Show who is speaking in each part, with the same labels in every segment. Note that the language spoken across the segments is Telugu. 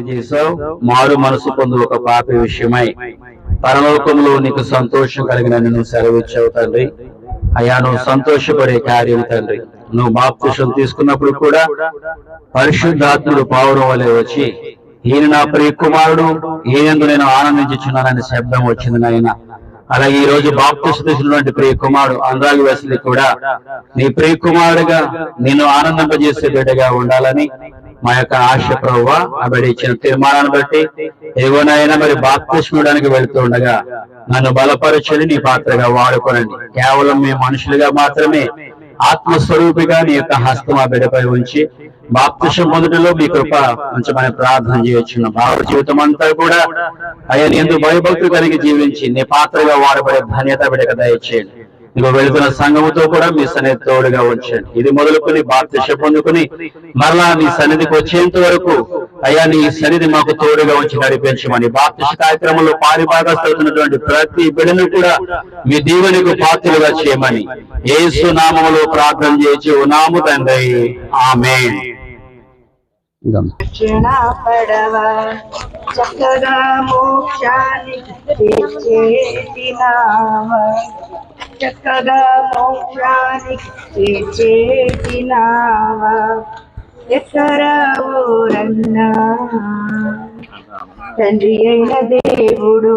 Speaker 1: చేశావు. మారు మనసు పొందు ఒక పాపి విషయమై పరలోకంలో నీకు సంతోషం కలిగిన నువ్వు సెలవిచ్చావు తండ్రి. అయ్యా, నువ్వు సంతోషపడే కార్యం తండ్రి. నువ్వు బాప్తిసం తీసుకున్నప్పుడు కూడా పరిశుద్ధాత్ముడు పావురం వలె వచ్చి, ఈయన నా ప్రియ కుమారుడు, ఈయనందు నేను ఆనందించుచున్నానని శబ్దం వచ్చింది నాయన. అలాగే ఈ రోజు బాప్తిసం తీసుకున్నటువంటి ప్రియ కుమారుడు అనురాగ్ వెస్లీ కూడా నీ ప్రియ కుమారుడుగా నేను ఆనందింపజేసే బిడ్డగా ఉండాలని మా యొక్క ఆశ ప్రభువా. ఆ బిడ్డ ఇచ్చిన తీర్మానాన్ని బట్టి ఏవోనైనా మరి బాప్తిసం ఇవ్వడానికి వెళుతూ ఉండగా నన్ను బలపరచని నీ పాత్రగా వాడుకోనండి. కేవలం మేము మనుషులుగా మాత్రమే ఆత్మస్వరూపిగా నీ యొక్క హస్తం ఆ బిడ్డపై ఉంచి బాప్తిసం పొందడంలో మీ కృప ఉంచమని ప్రార్థన చేయొచ్చున్న భావ జీవితం అంతా కూడా అయ్యా ఎందుకు భయభక్తులు కలిగి జీవించి నీ పాత్రగా వాడబడే ధన్యత బిడ్డకు దయచేయండి. ఇదిగో వెళుతున్న సంఘముతో కూడా మీ సన్నిధి తోడుగా ఉంచండి. ఇది మొదలుకొని బాప్తిసం పొందుకుని మరలా నీ సన్నిధికి వచ్చేంత వరకు అయ్యా నీ సన్నిధి మాకు తోడుగా ఉంచి నడిపించమని, బాప్తిస కార్యక్రమంలో పారిభాగస్తున్నటువంటి ప్రతి బిడ్డను కూడా మీ దీవెనకు పాత్రలుగా చేయమని యేసు నామములో ప్రార్థన చేసి ఉన్నాము తండ్రి. ఆమేన్.
Speaker 2: చక్కగా మోక్షానికి చక్కగా మోక్షానికి చేర్చేటినావా, ఎక్కడ ఊరన్నా తండ్రి అయిన దేవుడు.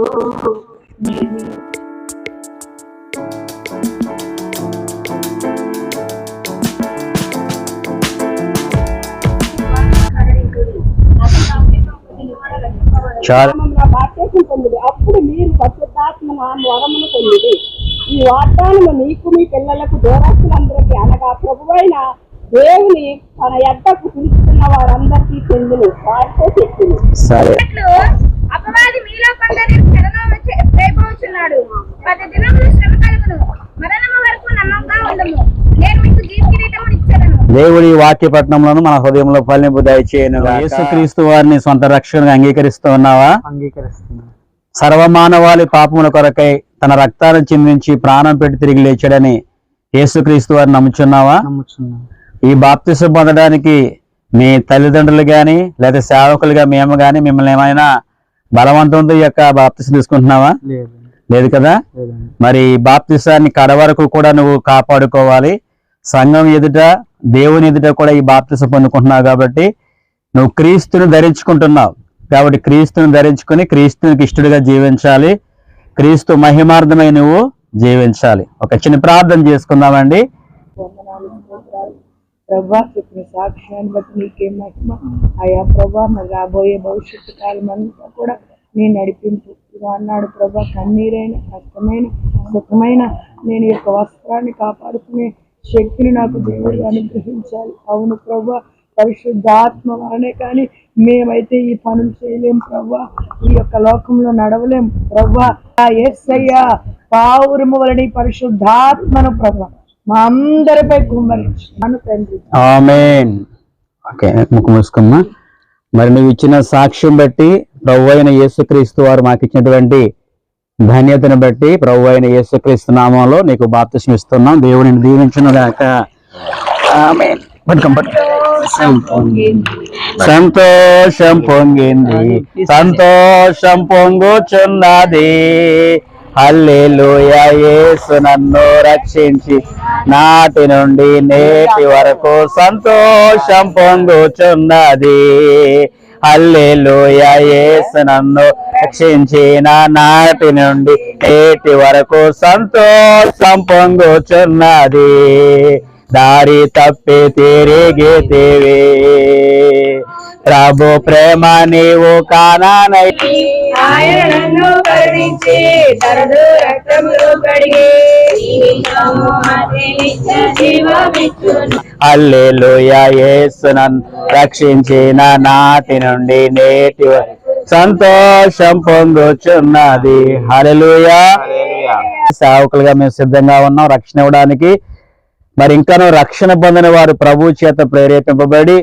Speaker 2: అప్పుడు మీరు పరిశుద్ధాత్మ వరమును పొందింది. ఈ వాగ్దానము మీకు మీ పిల్లలకు దూరస్తులందరికీ అనగా ప్రభువైన దేవుని తన ఎద్దకు పిలుచుకున్న వారందరికీ చెందును వారితో చెప్పింది.
Speaker 3: అపవాది మీలో కొందరిని ప్రేమించున్నాడు. 10 దినములు శ్రమ కలుగును, మరణము వరకు నమ్మకంగా ఉండము, నేను మీకు జీవకిరీటమును ఇచ్చెదను.
Speaker 4: దేవుడి వాక్య పట్టణంలోను మన హృదయంలో ఫలింపు దయచేయను. యేసుక్రీస్తు వారిని సొంత రక్షణగా అంగీకరిస్తూ ఉన్నావా?
Speaker 5: అంగీకరిస్తున్నా.
Speaker 4: సర్వమానవాళి పాపముల కొరకై తన రక్తాన్ని చిందించి ప్రాణం పెట్టి తిరిగి లేచాడని యేసుక్రీస్తు వారిని నమ్ముచున్నావా? ఈ బాప్తిసం పొందడానికి మీ తల్లిదండ్రులు గాని లేదా సేవకులుగా మేము గాని మిమ్మల్ని ఏమైనా బలవంతంతో ఈ యొక్క బాప్తిసం తీసుకుంటున్నావా? లేదు కదా. మరి బాప్తిసాన్ని కడ వరకు కూడా నువ్వు కాపాడుకోవాలి. సంఘం ఎదుట దేవుని ఎదుట కూడా ఈ బాప్తిసం పొందుకుంటున్నావు కాబట్టి నువ్వు క్రీస్తుని ధరించుకుంటున్నావు. కాబట్టి క్రీస్తుని ధరించుకుని క్రీస్తునికి ఇష్టడుగా జీవించాలి. క్రీస్తు మహిమార్థమై నువ్వు జీవించాలి. ఒక చిన్న ప్రార్థన చేసుకుందామండి.
Speaker 2: ప్రభా చెప్పిన సాక్ష్యాన్ని బట్టి నీకే మహిమ. ఆయా ప్రభా మరి రాబోయే భవిష్యత్తు కాలం అంతా కూడా నీ నడిపింపు అన్నాడు ప్రభా. కన్నీరైన కష్టమైన సుఖమైన నేను యొక్క వస్త్రాన్ని కాపాడుకునే శక్తిని నాకు దేవుడు అనుగ్రహించాలి. అవును ప్రభా, పరిశుద్ధాత్మ వలనే కానీ మేమైతే ఈ పనులు చేయలేం ప్రభా, ఈ యొక్క లోకంలో నడవలేం ప్రభా. యేసయ్యా పావురము వలని పరిశుద్ధాత్మను ప్రభా మా అందరిపై కుమ్మరించి మన తండ్రి.
Speaker 4: ఆమేన్. ఓకే, ముక్కు మూసుకుమ్మా. మరి నువ్వు ఇచ్చిన సాక్ష్యం బట్టి ప్రభు అయిన యేసుక్రీస్తు వారు మాకు ఇచ్చినటువంటి ధన్యతను బట్టి ప్రభు అయిన యేసుక్రీస్తు నామంలో నీకు బాప్తిసం ఇస్తున్నాం. దేవుడిని దీవించును గాక. ఆమేన్. సంతోషం పొంగింది, సంతోషం పొంగుచున్నది. హల్లెలూయా, యేసు నన్ను రక్షించి నాటి నుండి నేటి వరకు సంతోషం పొంగుచున్నది. హల్లెలూయా, యేసు నన్ను రక్షించిన నాటి నుండి నేటి వరకు సంతోషం పొంగుచున్నది. దారి తప్పి తిరిగితివి ప్రభు ప్రేమ నీవు కానానై
Speaker 3: ఆయన నన్ను కరుణించి తనదు రక్తములో కడిగి జీవమిచ్చును.
Speaker 4: హల్లెలూయా, యేసు నన్ను రక్షించిన నాటి నుండి నేటి సంతోషం పొందుచున్నది. హల్లెలూయా. సేవకులుగా మేము సిద్ధంగా ఉన్నాం రక్షణ ఇవ్వడానికి. మరి ఇంకాను రక్షణ పొందిన వారు ప్రభు చేత ప్రేరేపింపబడి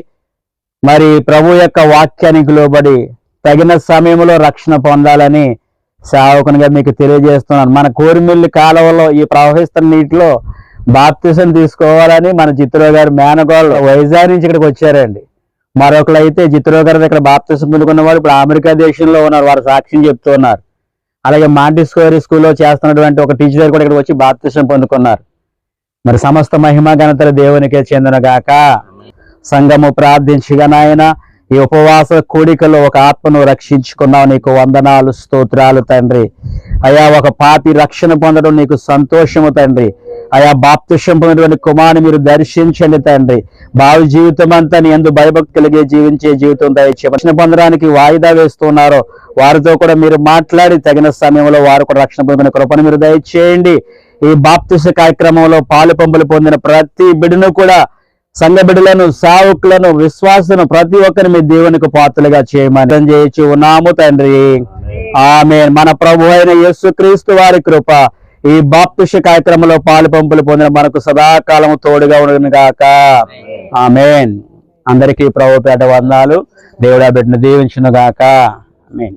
Speaker 4: మరి ప్రభు యొక్క వాక్యానికి లోబడి తగిన సమయంలో రక్షణ పొందాలని సేవకునిగా మీకు తెలియజేస్తున్నాను. మన కోరిమిల్లి కాలువలో ఈ ప్రవహిస్తున్న నీటిలో బాప్తిసం తీసుకోవాలని మన చిత్రరావు గారు మేనగోళ్ళు వైజాగ్ నుంచి ఇక్కడికి వచ్చారండి. మరొకరు అయితే జిత్రో గారు ఇక్కడ బాప్తిసం పొందుకున్న వాళ్ళు ఇప్పుడు అమెరికా దేశంలో ఉన్నారు, వారు సాక్ష్యం చెప్తూ ఉన్నారు. అలాగే మాంటిస్కోరీ స్కూల్లో చేస్తున్నటువంటి ఒక టీచర్ కూడా ఇక్కడ వచ్చి బాప్తిసం పొందుకున్నారు. మరి సమస్త మహిమ ఘనతలు దేవునికే చెందునగాక. సంఘము ప్రార్థించగా నాయన ఈ ఉపవాస కూడికలో ఒక ఆత్మను రక్షించుకున్నావు, నీకు వందనాలు స్తోత్రాలు తండ్రి. అయా ఒక పాపి రక్షణ పొందడం నీకు సంతోషము తండ్రి. అయా బాప్తిసం పొందినటువంటి కుమారుని మీరు దర్శించండి తండ్రి. భావి జీవితం అంతా నీ యందు భయభక్తి కలిగే జీవించే జీవితం దయచేయండి. రక్షణ పొందడానికి వాయిదా వేస్తున్నారో వారితో కూడా మీరు మాట్లాడి తగిన సమయంలో వారు కూడా రక్షణ పొందిన కృపను మీరు దయచేయండి. ఈ బాప్తిస కార్యక్రమంలో పాలు పంపులు పొందిన ప్రతి బిడ్డను కూడా, సంఘ బిడ్డలను, సావుకులను, విశ్వాసులను ప్రతి ఒక్కరిని మీ దేవునికి పాత్రలుగా చేయమని చేయించి ఉన్నాము తండ్రి. ఆమేన్. మన ప్రభు అయిన యేసుక్రీస్తు వారి కృప ఈ బాప్తిస కార్యక్రమంలో పాలు పంపులు పొందిన మనకు సదాకాలం తోడుగా ఉండను గాక. ఆమేన్. అందరికీ ప్రభు పేట వందనాలు. దేవుడా బిడ్డను దీవించును గాక. ఆమేన్.